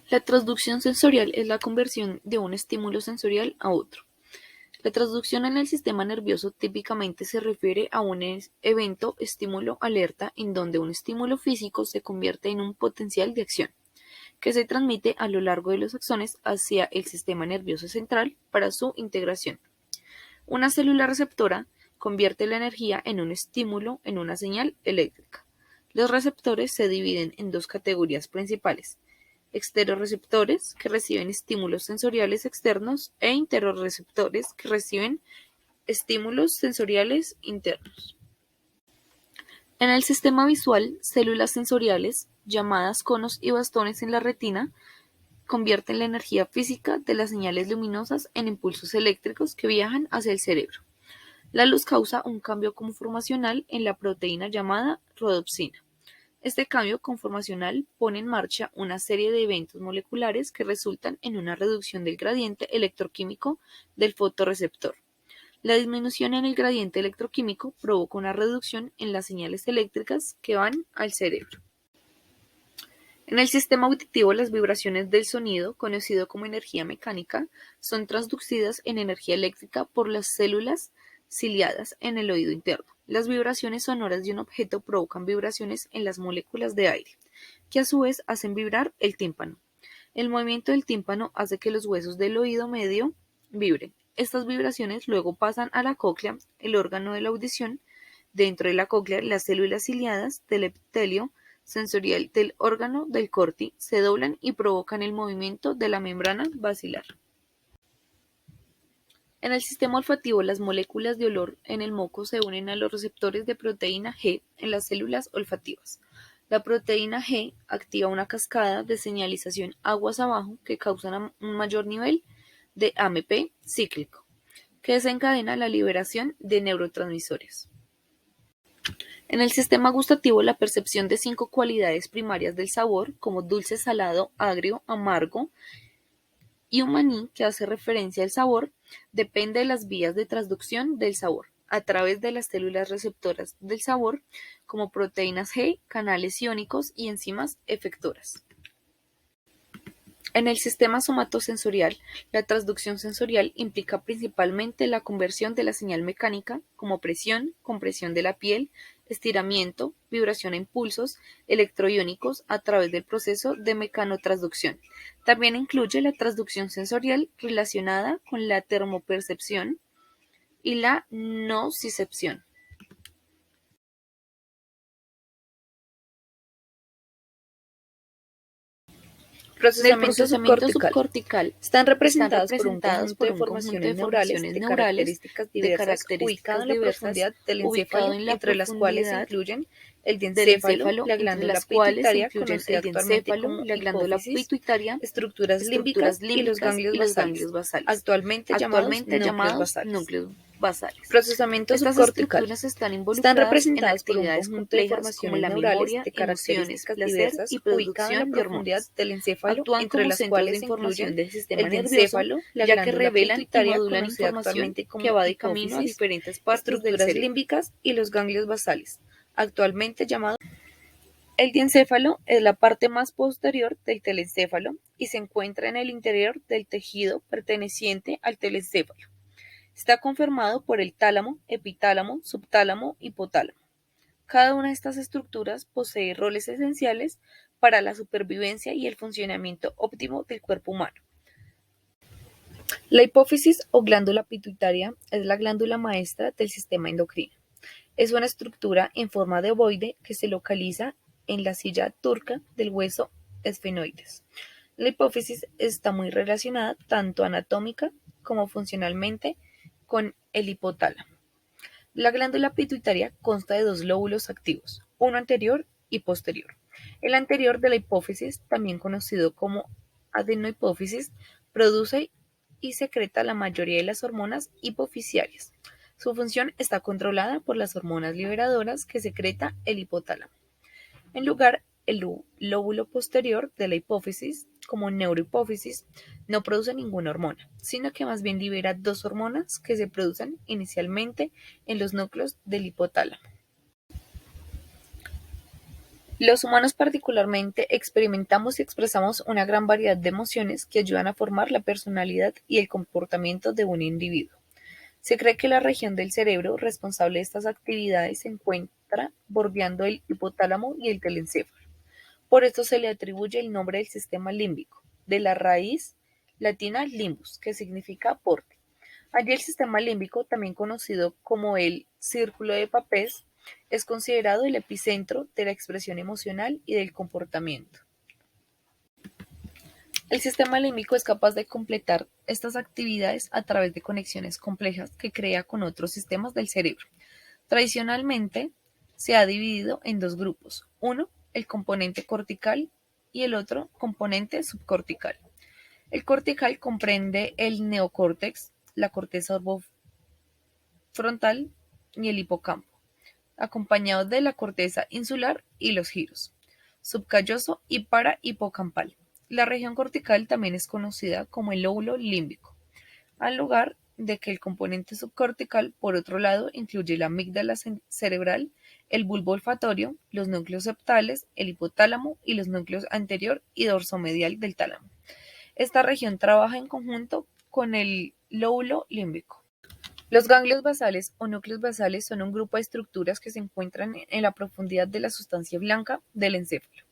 La transducción sensorial es la conversión de un estímulo sensorial a otro. La transducción en el sistema nervioso típicamente se refiere a un evento estímulo-alerta en donde un estímulo físico se convierte en un potencial de acción, que se transmite a lo largo de los axones hacia el sistema nervioso central para su integración. Una célula receptora convierte la energía en un estímulo en una señal eléctrica. Los receptores se dividen en dos categorías principales: exterorreceptores, que reciben estímulos sensoriales externos, e interorreceptores, que reciben estímulos sensoriales internos. En el sistema visual, células sensoriales, llamadas conos y bastones en la retina, convierten la energía física de las señales luminosas en impulsos eléctricos que viajan hacia el cerebro. La luz causa un cambio conformacional en la proteína llamada rodopsina. Este cambio conformacional pone en marcha una serie de eventos moleculares que resultan en una reducción del gradiente electroquímico del fotorreceptor. La disminución en el gradiente electroquímico provoca una reducción en las señales eléctricas que van al cerebro. En el sistema auditivo, las vibraciones del sonido, conocido como energía mecánica, son transducidas en energía eléctrica por las células ciliadas en el oído interno. Las vibraciones sonoras de un objeto provocan vibraciones en las moléculas de aire, que a su vez hacen vibrar el tímpano. El movimiento del tímpano hace que los huesos del oído medio vibren. Estas vibraciones luego pasan a la cóclea, el órgano de la audición. Dentro de la cóclea, las células ciliadas del epitelio sensorial del órgano del corti se doblan y provocan el movimiento de la membrana basilar. En el sistema olfativo, las moléculas de olor en el moco se unen a los receptores de proteína G en las células olfativas. La proteína G activa una cascada de señalización aguas abajo que causa un mayor nivel de AMP cíclico, que desencadena la liberación de neurotransmisores. En el sistema gustativo, la percepción de 5 cualidades primarias del sabor, como dulce, salado, agrio, amargo y un maní que hace referencia al sabor, depende de las vías de transducción del sabor, a través de las células receptoras del sabor, como proteínas G, canales iónicos y enzimas efectoras. En el sistema somatosensorial, la transducción sensorial implica principalmente la conversión de la señal mecánica, como presión, compresión de la piel, estiramiento, vibración a impulsos electroiónicos a través del proceso de mecanotransducción. También incluye la transducción sensorial relacionada con la termopercepción y la nocicepción. Procesamiento subcortical. Están representadas por un conjunto de formaciones neurales de características diversas ubicado en la profundidad del encéfalo, entre las cuales se incluyen el diencéfalo, la glándula pituitaria, conocida actualmente como hipófisis, estructuras límbicas y los ganglios basales, actualmente llamados núcleos basales. Procesamiento subcortical. Están representadas por un conjunto de formaciones neurales de características diversas ubicado en la profundidad del encéfalo, entre las cuales se incluyen el diencéfalo, la glándula pituitaria, conocida actualmente como que va de camino a hipófisis, diferentes partes estructuras del cerebro. límbicas y los ganglios basales, actualmente llamados. El diencéfalo es la parte más posterior del telencéfalo y se encuentra en el interior del tejido perteneciente al telencéfalo. Está conformado por el tálamo, epitálamo, subtálamo y hipotálamo. Cada una de estas estructuras posee roles esenciales para la supervivencia y el funcionamiento óptimo del cuerpo humano. La hipófisis o glándula pituitaria es la glándula maestra del sistema endocrino. Es una estructura en forma de ovoide que se localiza en la silla turca del hueso esfenoides. La hipófisis está muy relacionada tanto anatómica como funcionalmente con el hipotálamo. La glándula pituitaria consta de 2 lóbulos activos, uno anterior y posterior. El anterior de la hipófisis, también conocido como adenohipófisis, produce y secreta la mayoría de las hormonas hipofisiarias. Su función está controlada por las hormonas liberadoras que secreta el hipotálamo. En lugar, el lóbulo posterior de la hipófisis, como neurohipófisis, no produce ninguna hormona, sino que más bien libera 2 hormonas que se producen inicialmente en los núcleos del hipotálamo. Los humanos particularmente experimentamos y expresamos una gran variedad de emociones que ayudan a formar la personalidad y el comportamiento de un individuo. Se cree que la región del cerebro responsable de estas actividades se encuentra bordeando el hipotálamo y el telencéfalo. Por esto se le atribuye el nombre del sistema límbico, de la raíz latina limbus, que significa porte. Allí el sistema límbico, también conocido como el círculo de Papez, es considerado el epicentro de la expresión emocional y del comportamiento. El sistema límbico es capaz de completar estas actividades a través de conexiones complejas que crea con otros sistemas del cerebro. Tradicionalmente se ha dividido en dos grupos: uno, el componente cortical, y el otro, componente subcortical. El cortical comprende el neocórtex, la corteza orbofrontal y el hipocampo, acompañado de la corteza insular y los giros subcalloso y parahipocampal. La región cortical también es conocida como el lóbulo límbico, al lugar de que el componente subcortical, por otro lado, incluye la amígdala cerebral, el bulbo olfatorio, los núcleos septales, el hipotálamo y los núcleos anterior y dorsomedial del tálamo. Esta región trabaja en conjunto con el lóbulo límbico. Los ganglios basales o núcleos basales son un grupo de estructuras que se encuentran en la profundidad de la sustancia blanca del encéfalo.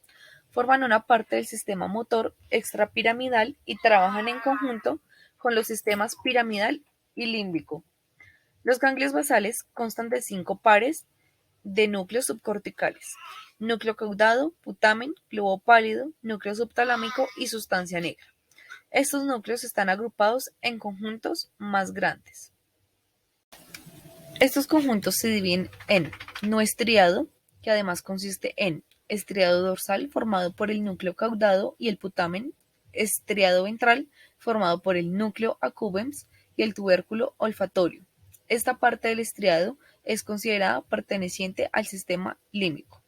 Forman una parte del sistema motor extrapiramidal y trabajan en conjunto con los sistemas piramidal y límbico. Los ganglios basales constan de 5 pares de núcleos subcorticales: núcleo caudado, putamen, globo pálido, núcleo subtalámico y sustancia negra. Estos núcleos están agrupados en conjuntos más grandes. Estos conjuntos se dividen en no estriado, que además consiste en estriado dorsal formado por el núcleo caudado y el putamen, estriado ventral formado por el núcleo accumbens y el tubérculo olfatorio. Esta parte del estriado es considerada perteneciente al sistema límbico.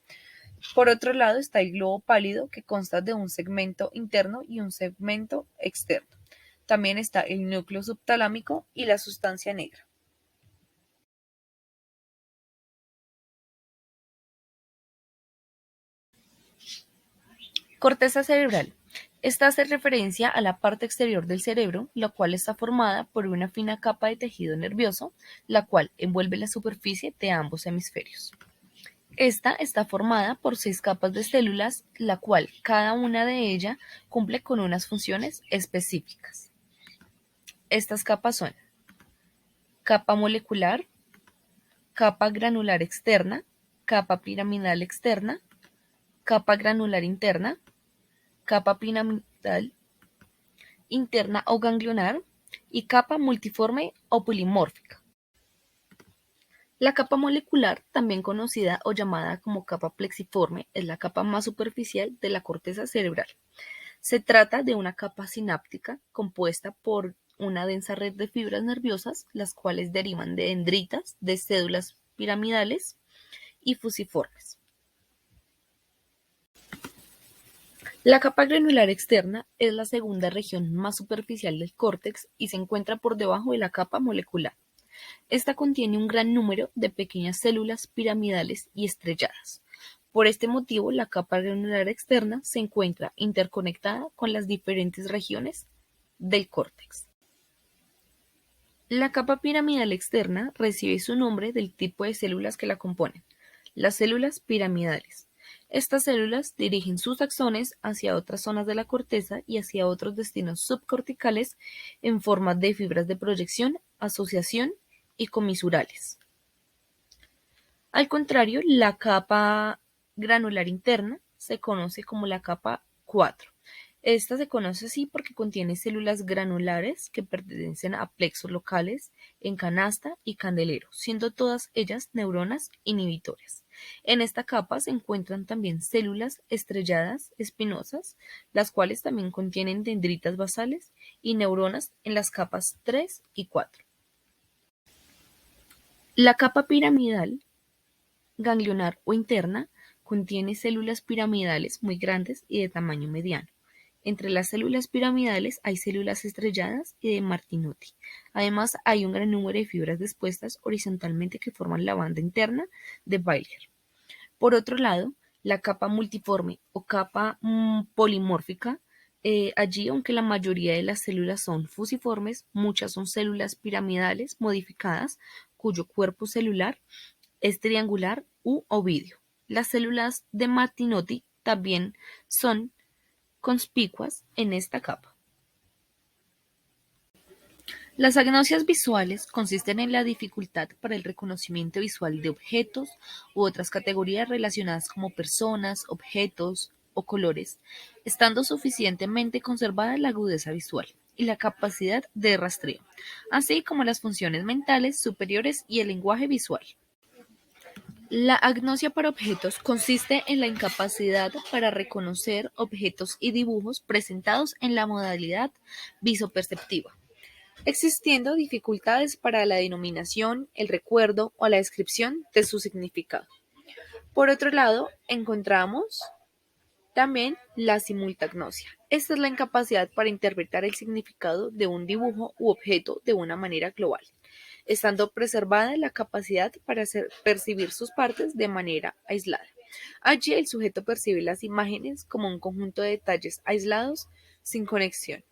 Por otro lado está el globo pálido, que consta de un segmento interno y un segmento externo. También está el núcleo subtalámico y la sustancia negra. Corteza cerebral. Esta hace referencia a la parte exterior del cerebro, la cual está formada por una fina capa de tejido nervioso, la cual envuelve la superficie de ambos hemisferios. Esta está formada por 6 capas de células, la cual cada una de ellas cumple con unas funciones específicas. Estas capas son: capa molecular, capa granular externa, capa piramidal externa, capa granular interna, capa piramidal interna o ganglionar y capa multiforme o polimórfica. La capa molecular, también conocida o llamada como capa plexiforme, es la capa más superficial de la corteza cerebral. Se trata de una capa sináptica compuesta por una densa red de fibras nerviosas, las cuales derivan de dendritas de células piramidales y fusiformes. La capa granular externa es la segunda región más superficial del córtex y se encuentra por debajo de la capa molecular. Esta contiene un gran número de pequeñas células piramidales y estrelladas. Por este motivo, la capa granular externa se encuentra interconectada con las diferentes regiones del córtex. La capa piramidal externa recibe su nombre del tipo de células que la componen, las células piramidales. Estas células dirigen sus axones hacia otras zonas de la corteza y hacia otros destinos subcorticales en forma de fibras de proyección, asociación y comisurales. Al contrario, la capa granular interna se conoce como la capa 4. Esta se conoce así porque contiene células granulares que pertenecen a plexos locales en canasta y candelero, siendo todas ellas neuronas inhibitoras. En esta capa se encuentran también células estrelladas espinosas, las cuales también contienen dendritas basales y neuronas en las capas 3 y 4. La capa piramidal, ganglionar o interna, contiene células piramidales muy grandes y de tamaño mediano. Entre las células piramidales hay células estrelladas y de Martinotti. Además, hay un gran número de fibras dispuestas horizontalmente que forman la banda interna de Bailey. Por otro lado, La capa multiforme o capa polimórfica, allí, aunque la mayoría de las células son fusiformes, muchas son células piramidales modificadas cuyo cuerpo celular es triangular u ovídeo. Las células de Martinotti también son conspicuas en esta capa. Las agnosias visuales consisten en la dificultad para el reconocimiento visual de objetos u otras categorías relacionadas como personas, objetos o colores, estando suficientemente conservada la agudeza visual y la capacidad de rastreo, así como las funciones mentales superiores y el lenguaje visual. La agnosia para objetos consiste en la incapacidad para reconocer objetos y dibujos presentados en la modalidad visoperceptiva, existiendo dificultades para la denominación, el recuerdo o la descripción de su significado. Por otro lado, encontramos también la simultagnosia. Esta es la incapacidad para interpretar el significado de un dibujo u objeto de una manera global, estando preservada la capacidad para percibir sus partes de manera aislada. Allí el sujeto percibe las imágenes como un conjunto de detalles aislados sin conexión.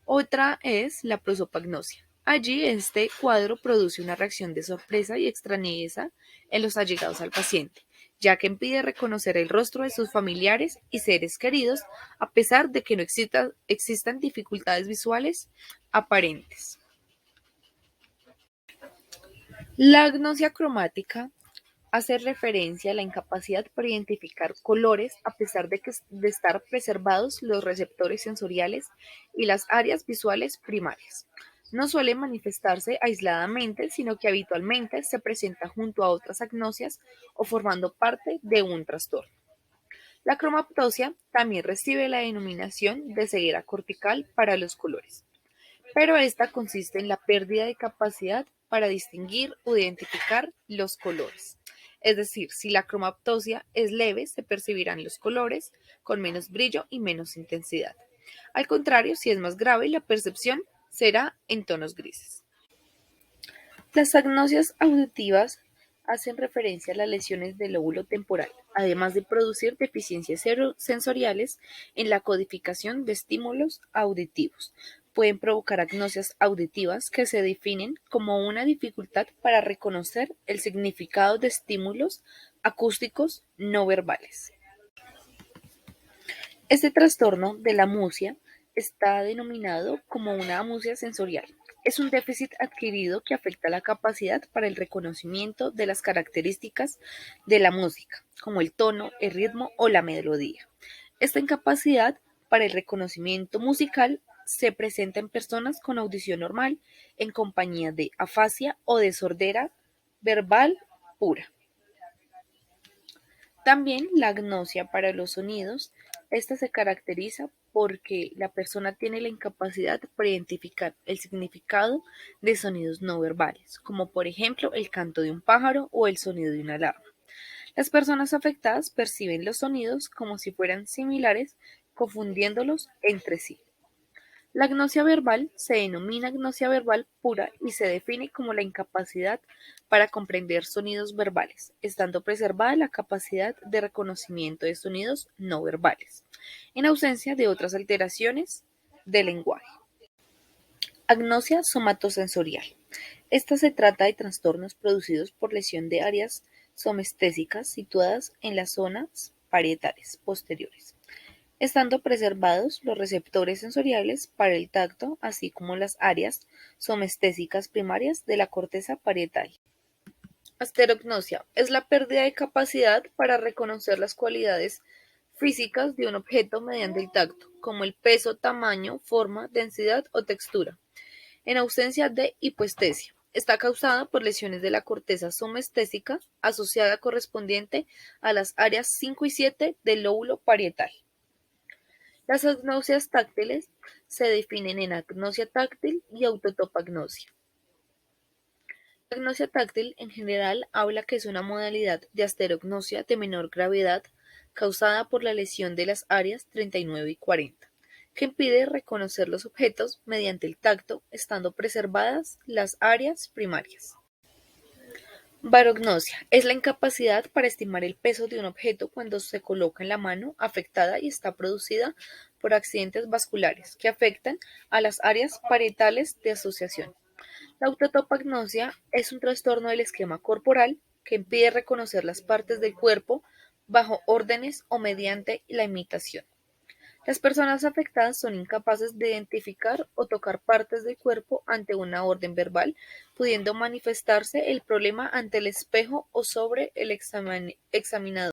Otra es la prosopagnosia. Allí este cuadro produce una reacción de sorpresa y extrañeza en los allegados al paciente, ya que impide reconocer el rostro de sus familiares y seres queridos a pesar de que no existan dificultades visuales aparentes. La agnosia cromática hace referencia a la incapacidad para identificar colores a pesar de estar preservados los receptores sensoriales y las áreas visuales primarias. No suele manifestarse aisladamente, sino que habitualmente se presenta junto a otras agnosias o formando parte de un trastorno. La cromatopsia también recibe la denominación de ceguera cortical para los colores, pero esta consiste en la pérdida de capacidad para distinguir o identificar los colores. Es decir, si la cromatopsia es leve, se percibirán los colores con menos brillo y menos intensidad. Al contrario, si es más grave, la percepción será en tonos grises. Las agnosias auditivas hacen referencia a las lesiones del lóbulo temporal, además de producir deficiencias sensoriales en la codificación de estímulos auditivos. Pueden provocar agnosias auditivas que se definen como una dificultad para reconocer el significado de estímulos acústicos no verbales. Este trastorno de la amusia está denominado como una amusia sensorial. Es un déficit adquirido que afecta la capacidad para el reconocimiento de las características de la música, como el tono, el ritmo o la melodía. Esta incapacidad para el reconocimiento musical se presenta en personas con audición normal en compañía de afasia o de sordera verbal pura. También la agnosia para los sonidos. Esta se caracteriza porque la persona tiene la incapacidad para identificar el significado de sonidos no verbales, como por ejemplo el canto de un pájaro o el sonido de una alarma. Las personas afectadas perciben los sonidos como si fueran similares, confundiéndolos entre sí. La agnosia verbal se denomina agnosia verbal pura y se define como la incapacidad para comprender sonidos verbales, estando preservada la capacidad de reconocimiento de sonidos no verbales, en ausencia de otras alteraciones del lenguaje. Agnosia somatosensorial. Esta se trata de trastornos producidos por lesión de áreas somestésicas situadas en las zonas parietales posteriores, estando preservados los receptores sensoriales para el tacto, así como las áreas somestésicas primarias de la corteza parietal. Asterognosia es la pérdida de capacidad para reconocer las cualidades físicas de un objeto mediante el tacto, como el peso, tamaño, forma, densidad o textura, en ausencia de hipoestesia. Está causada por lesiones de la corteza somestésica asociada correspondiente a las áreas 5 y 7 del lóbulo parietal. Las agnosias táctiles se definen en agnosia táctil y autotopagnosia. La agnosia táctil en general habla que es una modalidad de asterognosia de menor gravedad causada por la lesión de las áreas 39 y 40, que impide reconocer los objetos mediante el tacto, estando preservadas las áreas primarias. Barognosia es la incapacidad para estimar el peso de un objeto cuando se coloca en la mano afectada y está producida por accidentes vasculares que afectan a las áreas parietales de asociación. La autotopagnosia es un trastorno del esquema corporal que impide reconocer las partes del cuerpo bajo órdenes o mediante la imitación. Las personas afectadas son incapaces de identificar o tocar partes del cuerpo ante una orden verbal, pudiendo manifestarse el problema ante el espejo o sobre el examinador.